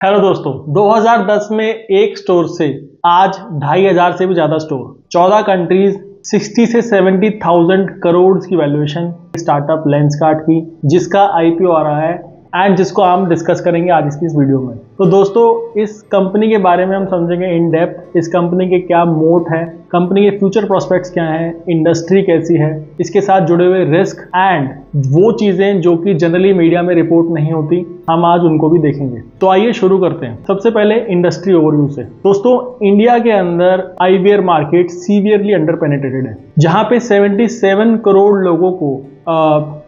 Hello दोस्तों, 2010 में एक स्टोर से आज 2500 से भी ज़्यादा स्टोर, 14 कंट्रीज, 60 से 70,000 करोड़ की वैल्यूएशन स्टार्टअप लेंसकार्ट की, जिसका आईपीओ आ रहा है एंड जिसको हम डिस्कस करेंगे आज इस वीडियो में। तो दोस्तों, इस कंपनी के बारे में हम समझेंगे इन डेप्थ, इस कंपनी के क्या मोट है, कंपनी के फ्यूचर प्रोस्पेक्ट्स क्या हैं, इंडस्ट्री कैसी है, इसके साथ जुड़े हुए रिस्क एंड वो चीज़ें जो कि जनरली मीडिया में रिपोर्ट नहीं होती, हम आज उनको भी देखेंगे। तो आइए शुरू करते हैं। सबसे पहले इंडस्ट्री ओवरव्यू से। दोस्तों, इंडिया के अंदर IVR market severely under penetrated है, जहां पे 77 करोड़ लोगों को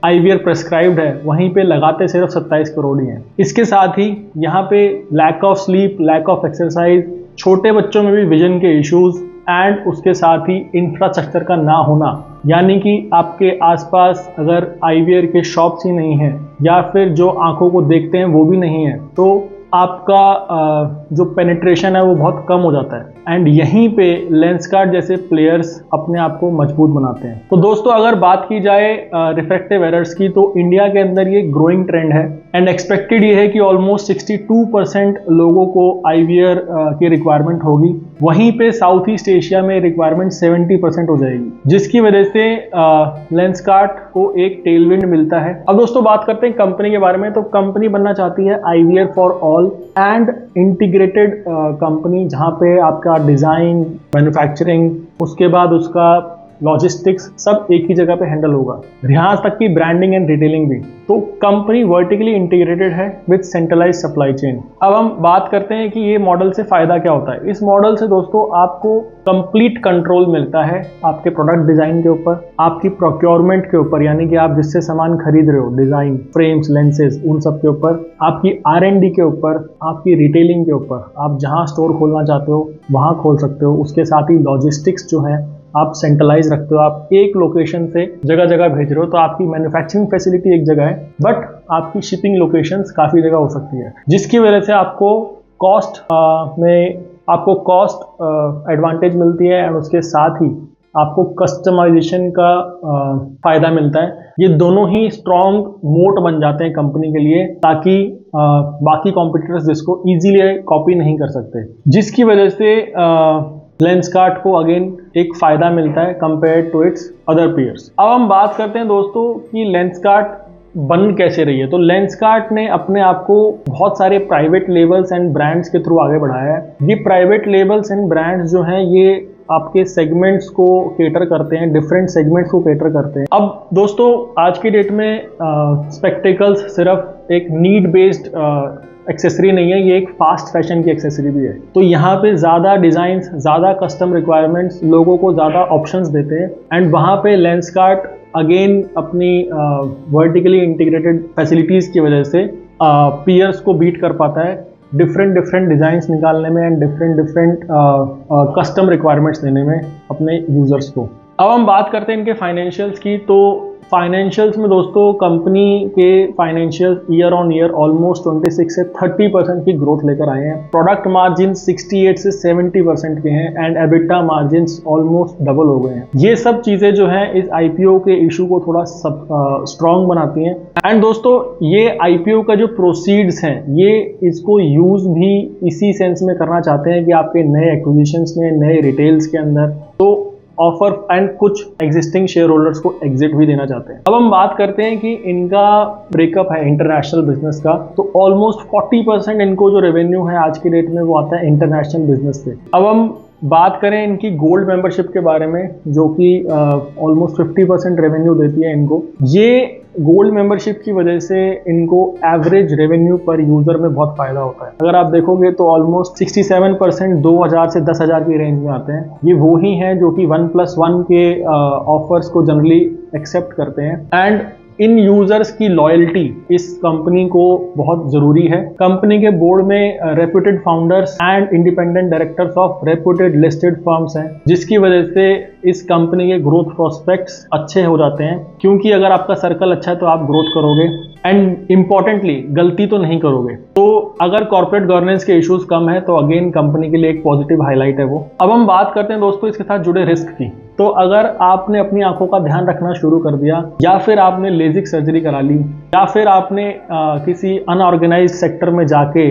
आईवीआर प्रेस्क्राइब्ड है, वहीं पे लगाते सिर्फ 27 करोड़ ही हैं। इसके साथ ही यहाँ पे lack of sleep, lack of exercise, छोटे बच्चों में भी विजन के इश्यूज एंड उसके साथ ही इंफ्रास्ट्रक्चर का ना होना, यानी कि आपके आसपास अगर आईवीआर के शॉप्स ही नहीं है या फिर जो आंखों को देखते हैं वो भी नहीं है, तो आपका जो पेनिट्रेशन है वो बहुत कम हो जाता है एंड यहीं पे लेंसकार्ट जैसे प्लेयर्स अपने आप को मजबूत बनाते हैं। तो दोस्तों, अगर बात की जाए रिफ्रैक्टिव एरर्स की, तो इंडिया के अंदर ये ग्रोइंग ट्रेंड है एंड एक्सपेक्टेड ये है कि ऑलमोस्ट 62% लोगों को आईवीआर की रिक्वायरमेंट होगी। वहीं पे साउथ ईस्ट एशिया में रिक्वायरमेंट 70% हो जाएगी, जिसकी वजह से लेंसकार्ट को एक टेलविंड मिलता है। अब दोस्तों, बात करते हैं कंपनी के बारे में। तो कंपनी बनना चाहती है IVR for all and integrated company, जहां पे आपका डिजाइन, मैन्युफैक्चरिंग, उसके बाद उसका लॉजिस्टिक्स सब एक ही जगह पे हैंडल होगा, यहाँ तक कि ब्रांडिंग एंड रिटेलिंग भी। तो कंपनी वर्टिकली इंटीग्रेटेड है विद सेंट्रलाइज सप्लाई चेन। अब हम बात करते हैं कि ये मॉडल से फायदा क्या होता है। इस मॉडल से दोस्तों आपको कंप्लीट कंट्रोल मिलता है आपके प्रोडक्ट डिजाइन के ऊपर, आपकी प्रोक्योरमेंट के ऊपर, यानी कि आप जिससे सामान खरीद रहे हो, डिजाइन, फ्रेम्स, लेंसेज, उन सब के ऊपर, आपकी R&D के ऊपर, आपकी रिटेलिंग के ऊपर, आप जहाँ स्टोर खोलना चाहते हो वहाँ खोल सकते हो। उसके साथ ही लॉजिस्टिक्स जो है आप सेंट्रलाइज रखते हो, आप एक लोकेशन से जगह जगह भेज रहे हो, तो आपकी मैन्युफैक्चरिंग फैसिलिटी एक जगह है बट आपकी शिपिंग लोकेशंस काफ़ी जगह हो सकती है, जिसकी वजह से आपको कॉस्ट एडवांटेज मिलती है एंड उसके साथ ही आपको कस्टमाइजेशन का फायदा मिलता है। ये दोनों ही स्ट्रॉन्ग मोट बन जाते हैं कंपनी के लिए, ताकि बाकी कॉम्पिटिटर्स जिसको इजीली कॉपी नहीं कर सकते, जिसकी वजह से लेंसकार्ट को अगेन एक फायदा मिलता है compare to its other peers. अब हम बात करते हैं दोस्तों कि लेंसकार्ट बन कैसे रही है। तो लेंसकार्ट ने अपने आप को बहुत सारे प्राइवेट लेबल्स एंड ब्रांड्स के थ्रू आगे बढ़ाया है। ये प्राइवेट लेबल्स एंड ब्रांड्स जो हैं, ये आपके सेगमेंट्स को केटर करते हैं, डिफरेंट सेगमेंट्स को केटर करते हैं। अब दोस्तों, आज की डेट में स्पेक्टिकल्स सिर्फ एक नीड बेस्ड एक्सेसरी नहीं है, ये एक फास्ट फैशन की एक्सेसरी भी है। तो यहाँ पे ज़्यादा डिज़ाइंस, ज़्यादा कस्टम रिक्वायरमेंट्स, लोगों को ज़्यादा ऑप्शंस देते हैं एंड वहाँ पे लेंसकार्ट अगेन अपनी वर्टिकली इंटीग्रेटेड फैसिलिटीज़ की वजह से पीयर्स को बीट कर पाता है डिफरेंट डिज़ाइंस निकालने में एंड डिफरेंट कस्टम रिक्वायरमेंट्स देने में अपने यूज़र्स को। अब हम बात करते हैं इनके फाइनेंशियल्स की। तो फाइनेंशियल्स में दोस्तों, कंपनी के financial year on year almost 26 से 30% की ग्रोथ लेकर आए हैं। प्रोडक्ट मार्जिन 68 से 70% के हैं and EBITDA margin almost double हो गए हैं। ये सब चीज़ें जो हैं इस आईपीओ के इशू को थोड़ा स्ट्रॉन्ग बनाती हैं एंड दोस्तों, ये आईपीओ का जो प्रोसीड्स हैं, ये इसको यूज़ भी इसी सेंस में करना चाहते हैं कि आपके नए एक्विजिशंस में, नए रिटेल्स के अंदर तो ऑफर एंड कुछ एग्जिस्टिंग शेयर होल्डर्स को एग्जिट भी देना चाहते हैं। अब हम बात करते हैं कि इनका ब्रेकअप है इंटरनेशनल बिजनेस का। तो ऑलमोस्ट 40% इनको जो रेवेन्यू है आज की डेट में वो आता है इंटरनेशनल बिजनेस से। अब हम बात करें इनकी गोल्ड मेंबरशिप के बारे में, जो कि ऑलमोस्ट 50% रेवेन्यू देती है इनको। ये गोल्ड मेंबरशिप की वजह से इनको एवरेज रेवेन्यू पर यूजर में बहुत फायदा होता है। अगर आप देखोगे तो ऑलमोस्ट 67% 2000 से 10,000 की रेंज में आते हैं। ये वो ही हैं जो कि 1+1 के ऑफर्स को जनरली एक्सेप्ट करते हैं एंड इन यूजर्स की लॉयल्टी इस कंपनी को बहुत जरूरी है। कंपनी के बोर्ड में reputed founders and independent directors of reputed listed firms हैं, जिसकी वजह से इस कंपनी के ग्रोथ प्रोस्पेक्ट्स अच्छे हो जाते हैं, क्योंकि अगर आपका सर्कल अच्छा है तो आप ग्रोथ करोगे एंड इम्पॉर्टेंटली गलती तो नहीं करोगे। तो अगर कॉर्पोरेट गवर्नेंस के इश्यूज कम है तो अगेन कंपनी के लिए एक पॉजिटिव हाईलाइट है वो। अब हम बात करते हैं दोस्तों इसके साथ जुड़े रिस्क की। तो अगर आपने अपनी आंखों का ध्यान रखना शुरू कर दिया, या फिर आपने लेजिक सर्जरी करा ली, या फिर आपने किसी अनऑर्गेनाइज्ड सेक्टर में जाके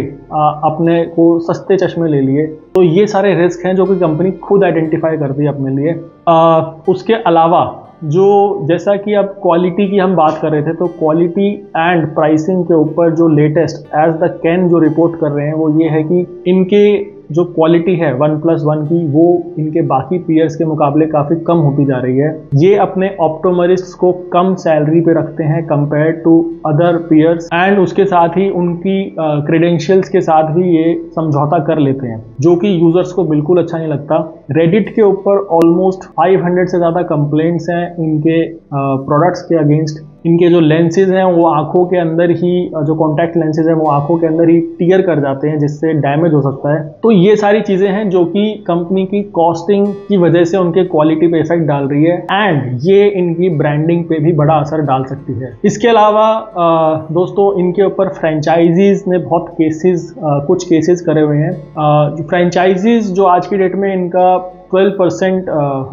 अपने को सस्ते चश्मे ले लिए, तो ये सारे रिस्क हैं जो कि कंपनी खुद आइडेंटिफाई करती है अपने लिए। उसके अलावा जो, जैसा कि अब क्वालिटी की हम बात कर रहे थे, तो क्वालिटी एंड प्राइसिंग के ऊपर जो लेटेस्ट एज द कैन जो रिपोर्ट कर रहे हैं वो ये है कि इनके जो क्वालिटी है OnePlus 1 की, वो इनके बाकी पीयर्स के मुकाबले काफ़ी कम होती जा रही है। ये अपने ऑप्टोमेरिस्ट्स को कम सैलरी पे रखते हैं compare to other peers, and उसके साथ ही उनकी क्रेडेंशियल्स के साथ भी ये समझौता कर लेते हैं, जो कि यूजर्स को बिल्कुल अच्छा नहीं लगता। रेडिट के ऊपर ऑलमोस्ट 500 से ज़्यादा कंप्लेंट्स हैं इनके प्रोडक्ट्स के अगेंस्ट। इनके जो लेंसेज हैं वो आंखों के अंदर ही, जो कॉन्टैक्ट लेंसेज हैं वो आंखों के अंदर ही टियर कर जाते हैं, जिससे डैमेज हो सकता है। तो ये सारी चीज़ें हैं जो कि कंपनी की कॉस्टिंग की वजह से उनके क्वालिटी पे इफेक्ट डाल रही है, एंड ये इनकी ब्रांडिंग पे भी बड़ा असर डाल सकती है। इसके अलावा दोस्तों, इनके ऊपर फ्रेंचाइजीज ने बहुत कुछ केसेस करे हुए हैं। फ्रेंचाइजीज जो आज की डेट में इनका 12%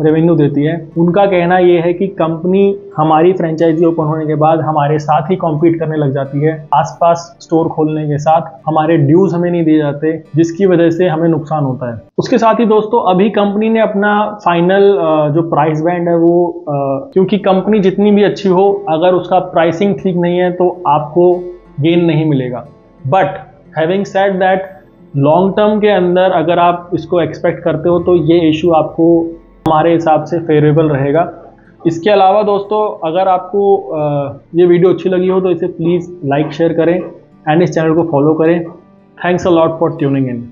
रेवेन्यू देती है, उनका कहना यह है कि कंपनी हमारी फ्रेंचाइजी ओपन होने के बाद हमारे साथ ही कॉम्पीट करने लग जाती है, आसपास स्टोर खोलने के साथ हमारे ड्यूज हमें नहीं दिए जाते, जिसकी वजह से हमें नुकसान होता है। उसके साथ ही दोस्तों, अभी कंपनी ने अपना फाइनल जो प्राइस बैंड है वो, क्योंकि कंपनी जितनी भी अच्छी हो, अगर उसका प्राइसिंग ठीक नहीं है तो आपको गेन नहीं मिलेगा। But having said that, long term के अंदर अगर आप इसको एक्सपेक्ट करते हो तो ये इशू आपको हमारे हिसाब से फेवरेबल रहेगा। इसके अलावा दोस्तों, अगर आपको ये वीडियो अच्छी लगी हो तो इसे प्लीज़ लाइक शेयर करें एंड इस चैनल को फॉलो करें। Thanks a lot for tuning in.